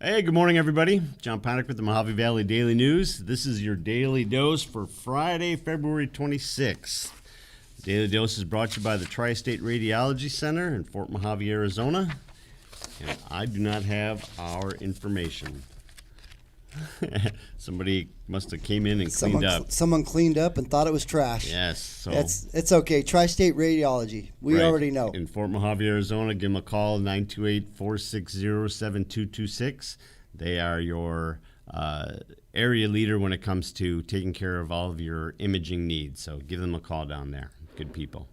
Hey, good morning, everybody. John Panic with the Mojave Valley Daily News. This is your daily dose for Friday, February 26th. The Daily Dose is brought to you by the Tri-State Radiology Center in Fort Mojave, Arizona. And I do not have our information. Somebody must have came in and cleaned up. Someone cleaned up and thought it was trash. Yes. So it's okay. Tri-State Radiology. We already know. In Fort Mojave, Arizona, give them a call, 928-460-7226. They are your area leader when it comes to taking care of all of your imaging needs. So give them a call down there. Good people.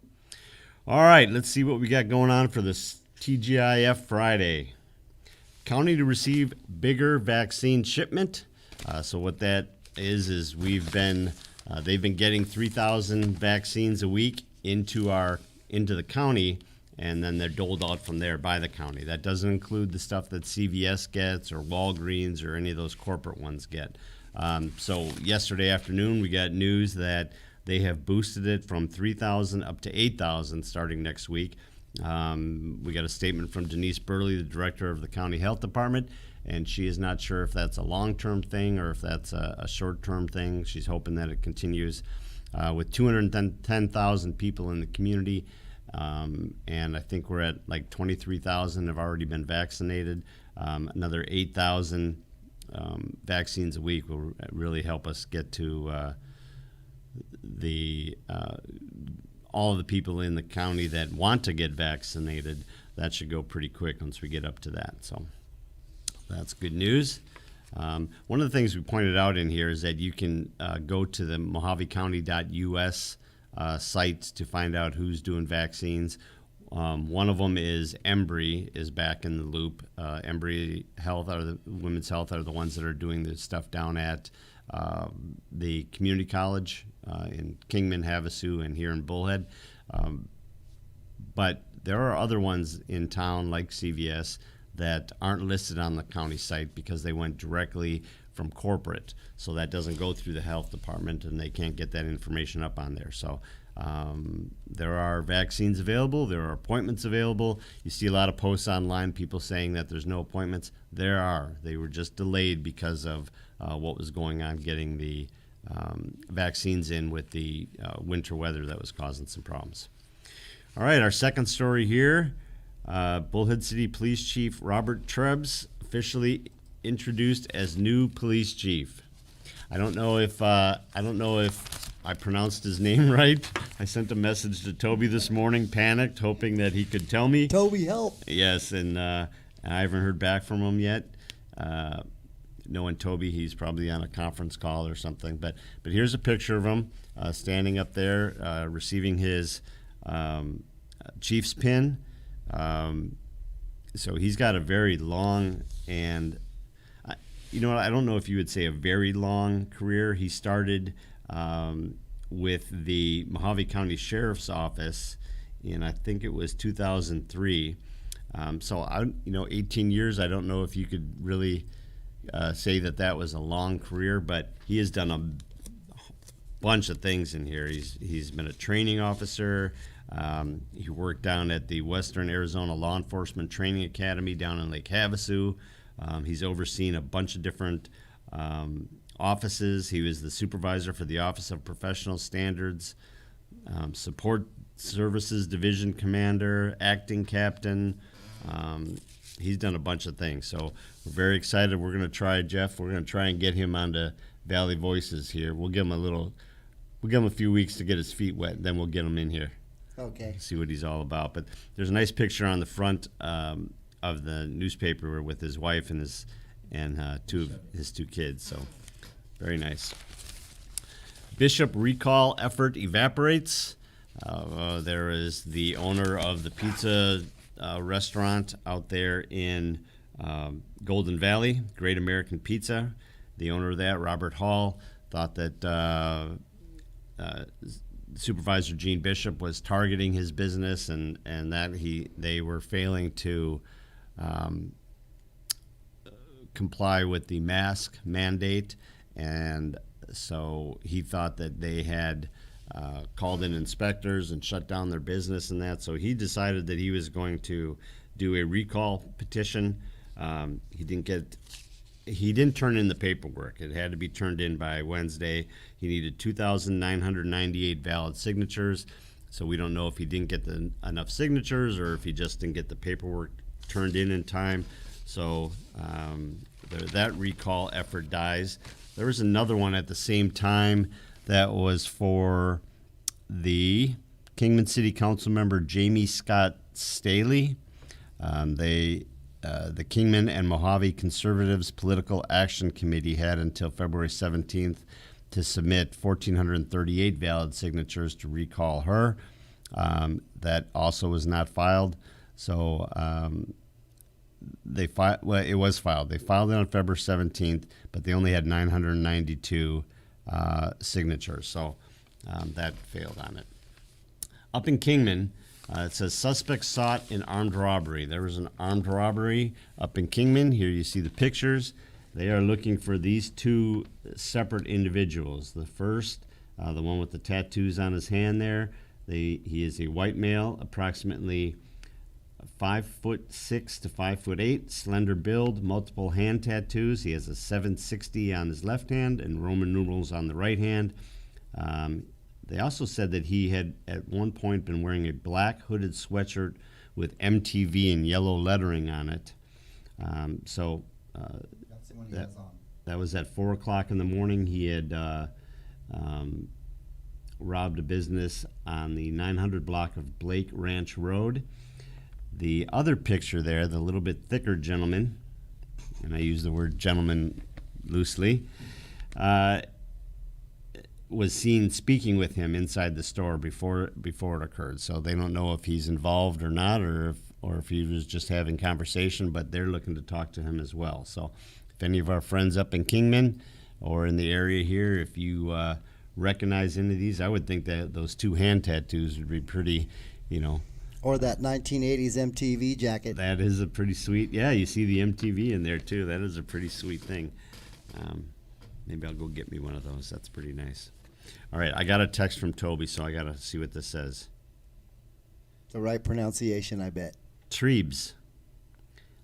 All right, let's see what we got going on for this TGIF Friday. County to receive bigger vaccine shipment. So what that is they've been getting 3,000 vaccines a week into the county, and then they're doled out from there by the county. That doesn't include the stuff that CVS gets or Walgreens or any of those corporate ones get. So yesterday afternoon, we got news that they have boosted it from 3,000 up to 8,000 starting next week. We got a statement from Denise Burley, the director of the county health department, and she is not sure if that's a long-term thing or if that's a short-term thing. She's hoping that it continues with 210,000 people in the community, and I think we're at like 23,000 have already been vaccinated. Another 8,000 vaccines a week will really help us get to all of the people in the county that want to get vaccinated. That should go pretty quick once we get up to that. So that's good news. One of the things we pointed out in here is that you can go to the mojavecounty.us site to find out who's doing vaccines. One of them is Embry is back in the loop. Embry Health or the Women's Health are the ones that are doing this stuff down at the community college in Kingman, Havasu, and here in Bullhead. But there are other ones in town like CVS that aren't listed on the county site because they went directly from corporate. So that doesn't go through the health department and they can't get that information up on there. So there are vaccines available. There are appointments available. You see a lot of posts online, people saying that there's no appointments. There are. They were just delayed because of what was going on getting the vaccines in with the winter weather that was causing some problems. All right, our second story here. Bullhead City Police Chief Robert Trebs officially introduced as new police chief. I don't know if I pronounced his name right. I sent a message to Toby this morning, panicked, hoping that he could tell me. Toby, help. Yes, and I haven't heard back from him yet. Knowing Toby, he's probably on a conference call or something. But here's a picture of him standing up there, receiving his chief's pin. So he's got a very long and, I don't know if you would say a very long career. He started with the Mojave County Sheriff's Office in, I think it was 2003. So 18 years. I don't know if you could really say that was a long career, but he has done a bunch of things in here. He's been a training officer. He worked down at the Western Arizona Law Enforcement Training Academy down in Lake Havasu. He's overseen a bunch of different offices. He was the supervisor for the Office of Professional Standards, Support Services Division Commander, acting captain. He's done a bunch of things. So we're very excited. We're going to try, Jeff. We're going to try and get him onto Valley Voices here. We'll give him a few weeks to get his feet wet, then we'll get him in here. Okay. See what he's all about. But there's a nice picture on the front of the newspaper with his wife and his two kids. So very nice. Bishop recall effort evaporates. There is the owner of the pizza restaurant out there in Golden Valley, Great American Pizza. The owner of that, Robert Hall, thought that Supervisor Gene Bishop was targeting his business and that they were failing to comply with the mask mandate, and so he thought that they had called in inspectors and shut down their business and that. So he decided that he was going to do a recall petition. He didn't get he didn't turn in the paperwork. It had to be turned in by Wednesday. He needed 2,998 valid signatures. So we don't know if he didn't get enough signatures or if he just didn't get the paperwork turned in time. So that recall effort dies. There was another one at the same time that was for the Kingman City Council member Jamie Scott Staley. The Kingman and Mojave Conservatives Political Action Committee had until February 17th to submit 1,438 valid signatures to recall her. That also was not filed. So it was filed. They filed it on February 17th, but they only had 992 signatures. So that failed on it. Up in Kingman, it says suspects sought in armed robbery. There was an armed robbery up in Kingman. Here you see the pictures. They are looking for these two separate individuals. The first, the one with the tattoos on his hand there, he is a white male, approximately 5'6" to 5'8", slender build, multiple hand tattoos. He has a 760 on his left hand and Roman numerals on the right hand. They also said that he had at one point been wearing a black hooded sweatshirt with MTV and yellow lettering on it. That's the one he has on. That was at 4 o'clock in the morning. He had robbed a business on the 900 block of Blake Ranch Road. The other picture there, the little bit thicker gentleman, and I use the word gentleman loosely, was seen speaking with him inside the store before it occurred. So they don't know if he's involved or not, or if he was just having conversation, but they're looking to talk to him as well. So if any of our friends up in Kingman or in the area here, if you recognize any of these, I would think that those two hand tattoos would be pretty, Or that 1980s MTV jacket. That is a pretty sweet. Yeah, you see the MTV in there too. That is a pretty sweet thing. Maybe I'll go get me one of those. That's pretty nice. All right, I got a text from Toby, so I got to see what this says. The right pronunciation, I bet. Trebes,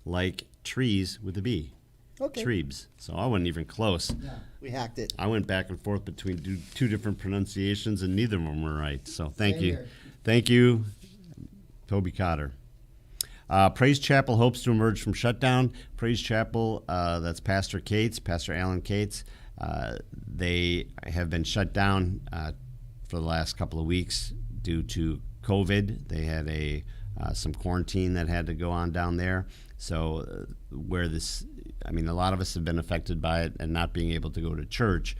like trees with a B. Okay. Trebes. So I wasn't even close. Yeah, we hacked it. I went back and forth between two different pronunciations, and neither of them were right. So thank Same you. here. Thank you, Toby Cotter. Praise Chapel hopes to emerge from shutdown. Praise Chapel, that's Pastor Alan Cates. They have been shut down for the last couple of weeks due to COVID. They had some quarantine that had to go on down there. So a lot of us have been affected by it and not being able to go to church.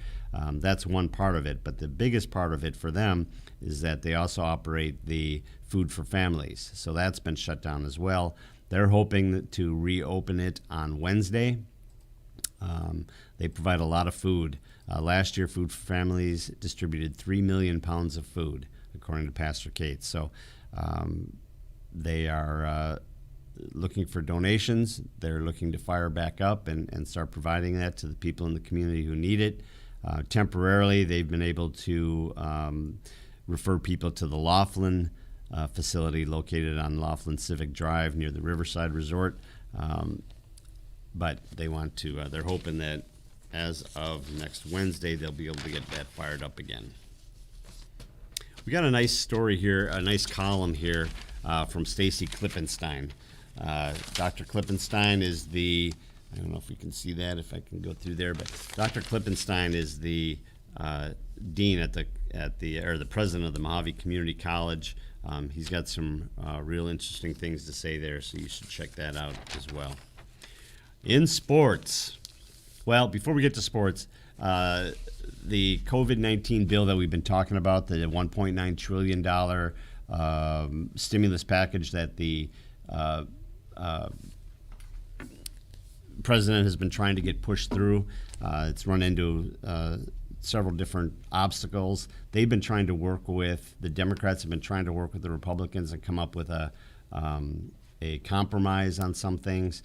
That's one part of it. But the biggest part of it for them is that they also operate the Food for Families. So that's been shut down as well. They're hoping to reopen it on Wednesday. They provide a lot of food. Last year, Food for Families distributed 3 million pounds of food, according to Pastor Cates. So they are looking for donations. They're looking to fire back up and start providing that to the people in the community who need it. Temporarily, they've been able to refer people to the Laughlin facility located on Laughlin Civic Drive near the Riverside Resort. But they want to, they're hoping that as of next Wednesday, they'll be able to get that fired up again. We got a nice story here, a nice column here from Stacy Klippenstein. Dr. Klippenstein is I don't know if we can see that, if I can go through there, but Dr. Klippenstein is the dean or the president of the Mojave Community College. He's got some real interesting things to say there, so you should check that out as well. In sports, well, before we get to sports, the COVID-19 bill that we've been talking about, the $1.9 trillion stimulus package that the president has been trying to get pushed through, it's run into several different obstacles. They've been trying to work with, the Democrats have been trying to work with the Republicans and come up with a compromise on some things.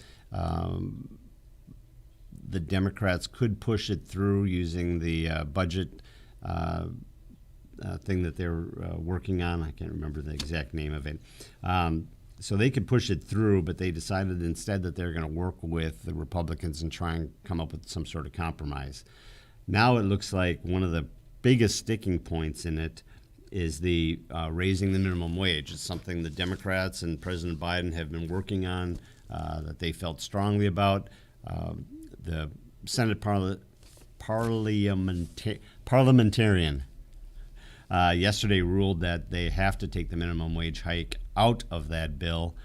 The Democrats could push it through using the budget thing that they're working on. I can't remember the exact name of it. so they could push it through, but they decided instead that they're going to work with the Republicans and try and come up with some sort of compromise. Now it looks like one of the biggest sticking points in it is the raising the minimum wage. It's something the Democrats and President Biden have been working on, that they felt strongly about. The Senate parliamentarian yesterday ruled that they have to take the minimum wage hike out of that bill.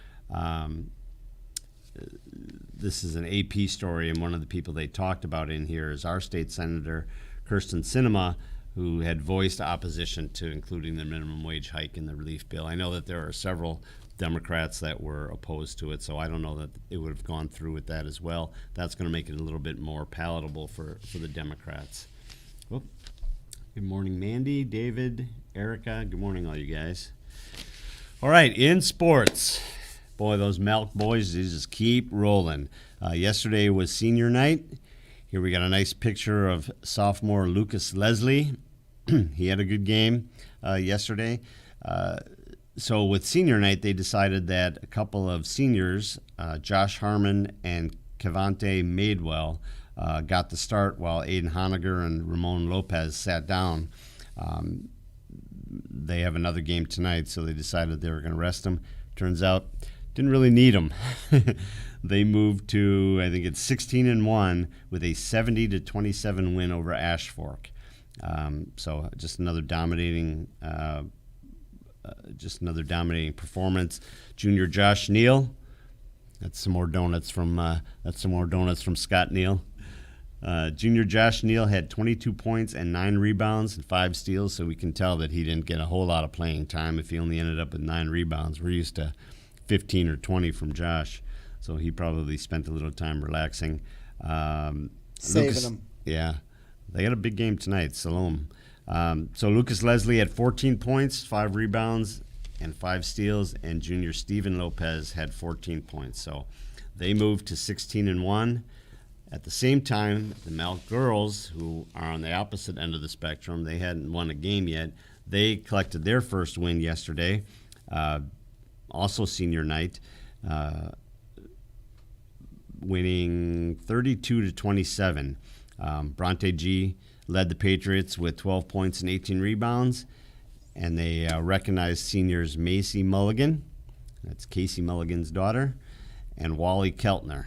This is an AP story, and one of the people they talked about in here is our state senator, Kirsten Sinema, who had voiced opposition to including the minimum wage hike in the relief bill. I know that there are several Democrats that were opposed to it, so I don't know that it would have gone through with that as well. That's going to make it a little bit more palatable for the Democrats. Whoop. Good morning, Mandy, David, Erica. Good morning, all you guys. All right, in sports. Boy, those Malk boys, they just keep rolling. Yesterday was senior night. Here we got a nice picture of sophomore Lucas Leslie. He had a good game yesterday. So with senior night, they decided that a couple of seniors, Josh Harmon and Cavante Madewell, got the start while Aiden Honiger and Ramon Lopez sat down. They have another game tonight, so they decided they were going to rest them. Turns out, didn't really need them. They moved to, I think it's 16-1 with a 70-27 win over Ashfork. So just another dominating performance. Junior Josh Neal, that's some more donuts from Scott Neal. Junior Josh Neal had 22 points and 9 rebounds and 5 steals, so we can tell that he didn't get a whole lot of playing time if he only ended up with 9 rebounds. We're used to 15 or 20 from Josh, so he probably spent a little time relaxing. Saving him. Yeah. They had a big game tonight, Salome. So Lucas Leslie had 14 points, 5 rebounds, and 5 steals, and junior Steven Lopez had 14 points. So they moved to 16-1. At the same time, the Malk girls, who are on the opposite end of the spectrum, they hadn't won a game yet. They collected their first win yesterday, also senior night, winning 32-27. Bronte G led the Patriots with 12 points and 18 rebounds, and they recognized seniors Macy Mulligan, that's Casey Mulligan's daughter, and Wally Keltner.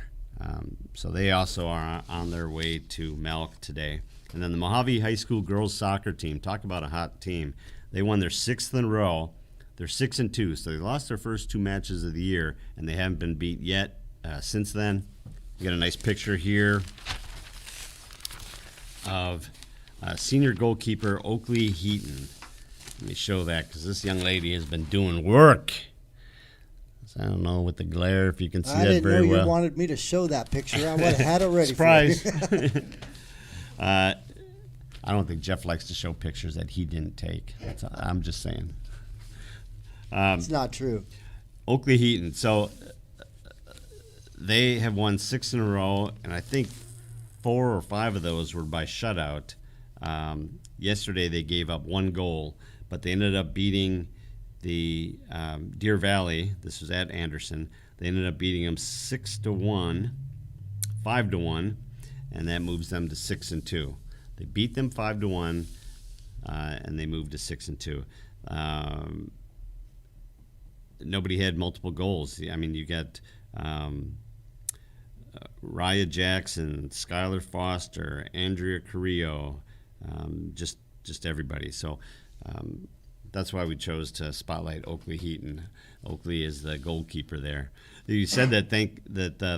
So they also are on their way to Malk today. And then the Mojave High School girls soccer team, talk about a hot team. They won their 6th in a row. They're 6-2, so they lost their first 2 matches of the year, and they haven't been beat yet since then. We got a nice picture here of senior goalkeeper Oakley Heaton. Let me show that because this young lady has been doing work. So I don't know with the glare if you can see that very well. I didn't know you wanted me to show that picture. I would have had it ready Surprise. for you. I don't think Jeff likes to show pictures that he didn't take. I'm just saying. It's not true. Oakley Heaton. So they have won 6 in a row, and I think 4 or 5 of those were by shutout. Yesterday they gave up 1 goal, but they ended up beating the Deer Valley. This was at Anderson. They ended up beating them 6-1, 5-1, and that moves them to 6-2. They beat them 5-1, and they moved to 6-2. Nobody had multiple goals. I mean, you got Raya Jackson, Skylar Foster, Andrea Carrillo, just everybody. So that's why we chose to spotlight Oakley Heaton. Oakley is the goalkeeper there. You said that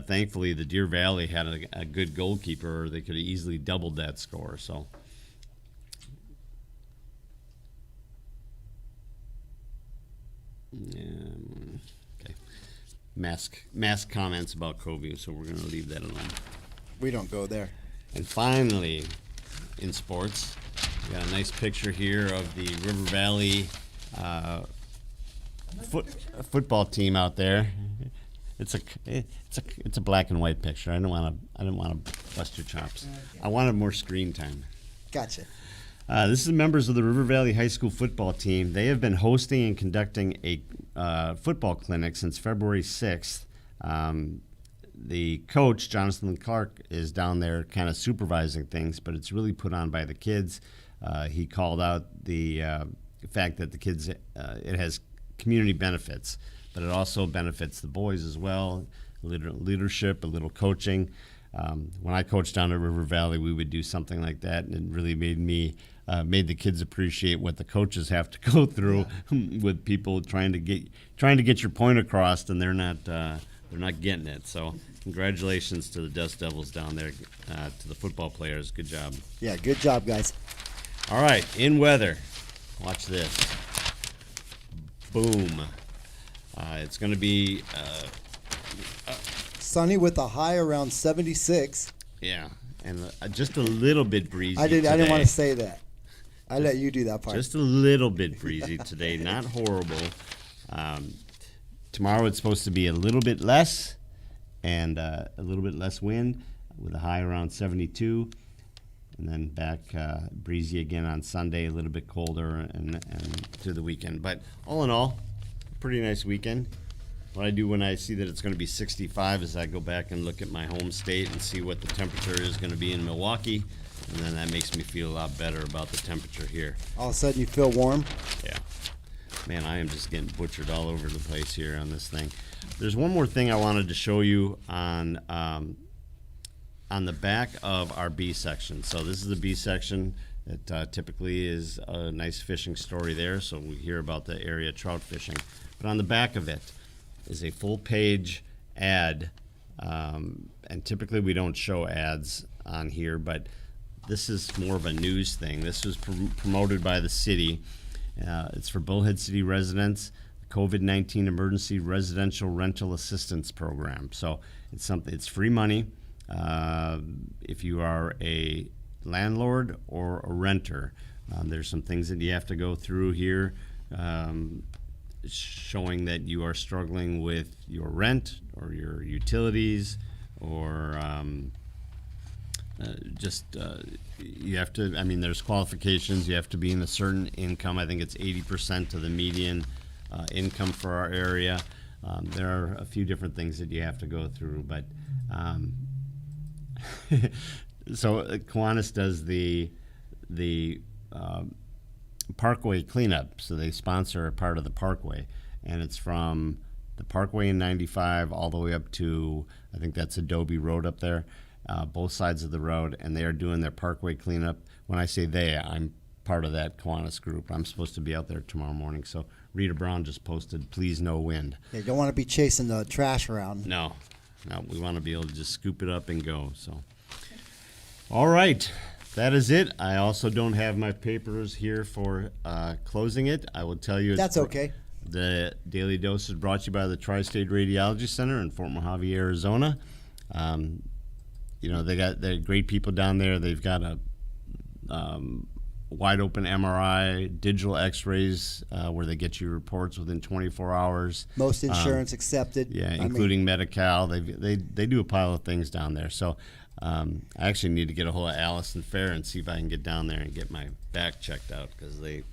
thankfully the Deer Valley had a good goalkeeper, or they could have easily doubled that score. So. Okay. Mask comments about Kobe, so we're going to leave that alone. We don't go there. And finally, in sports, we got a nice picture here of the River Valley football team out there. It's a black and white picture. I didn't want to bust your chops. I wanted more screen time. Gotcha. This is members of the River Valley High School football team. They have been hosting and conducting a football clinic since February 6th. The coach, Jonathan Clark, is down there kind of supervising things, but it's really put on by the kids. He called out the fact that the kids, it has community benefits, but it also benefits the boys as well, a little leadership, a little coaching. When I coached down at River Valley, we would do something like that, and it really made the kids appreciate what the coaches have to go through with people trying to get your point across, and they're not getting it. So congratulations to the Dust Devils down there, to the football players. Good job. Yeah, good job, guys. All right, in weather. Watch this. Boom. It's going to be sunny with a high around 76. Yeah, and just a little bit breezy. I didn't today. want to say that. I let you do that part. Just a little bit breezy today, not horrible. Tomorrow it's supposed to be a little bit less, and a little bit less wind, with a high around 72. And then back breezy again on Sunday, a little bit colder, and through the weekend. But all in all, pretty nice weekend. What I do when I see that it's going to be 65 is I go back and look at my home state and see what the temperature is going to be in Milwaukee, and then that makes me feel a lot better about the temperature here. All of a sudden you feel warm? Yeah. Man, I am just getting butchered all over the place here on this thing. There's one more thing I wanted to show you on the back of our B section. So this is the B section. It typically is a nice fishing story there, so we hear about the area trout fishing. But on the back of it is a full-page ad, and typically we don't show ads on here, but this is more of a news thing. This was promoted by the city. It's for Bullhead City residents, the COVID-19 Emergency Residential Rental Assistance Program. So it's free money if you are a landlord or a renter. There's some things that you have to go through here, showing that you are struggling with your rent or your utilities, or you have to, there's qualifications. You have to be in a certain income. I think it's 80% of the median income for our area. There are a few different things that you have to go through, but so Kiwanis does the Parkway cleanup. So they sponsor a part of the Parkway, and it's from the Parkway in 95 all the way up to, I think that's Adobe Road up there, both sides of the road, and they are doing their Parkway cleanup. When I say they, I'm part of that Kiwanis group. I'm supposed to be out there tomorrow morning. So Rita Brown just posted, please no wind. You don't want to be chasing the trash around. No, we want to be able to just scoop it up and go. So, all right, that is it. I also don't have my papers here for closing it. I will tell you. That's okay. The Daily Dose is brought to you by the Tri-State Radiology Center in Fort Mojave, Arizona. They're great people down there. They've got a wide open MRI, digital X-rays, where they get you reports within 24 hours. Most insurance accepted. Yeah, including Medi-Cal. They do a pile of things down there. So I actually need to get a hold of Allison Fair and see if I can get down there and get my back checked out, because I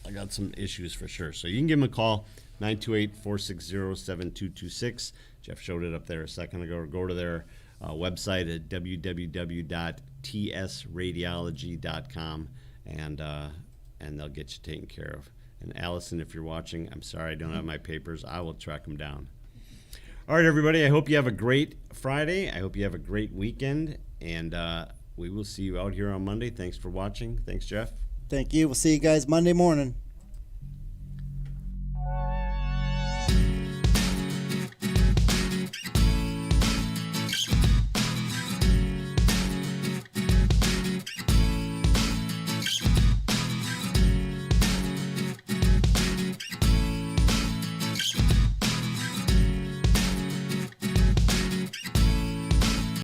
got some issues for sure. So you can give them a call, 928-460-7226. Jeff showed it up there a second ago. Or go to their website at www.tsradiology.com, and they'll get you taken care of. And Allison, if you're watching, I'm sorry I don't have my papers. I will track them down. All right, everybody, I hope you have a great Friday. I hope you have a great weekend, and we will see you out here on Monday. Thanks for watching. Thanks, Jeff. Thank you. We'll see you guys Monday morning.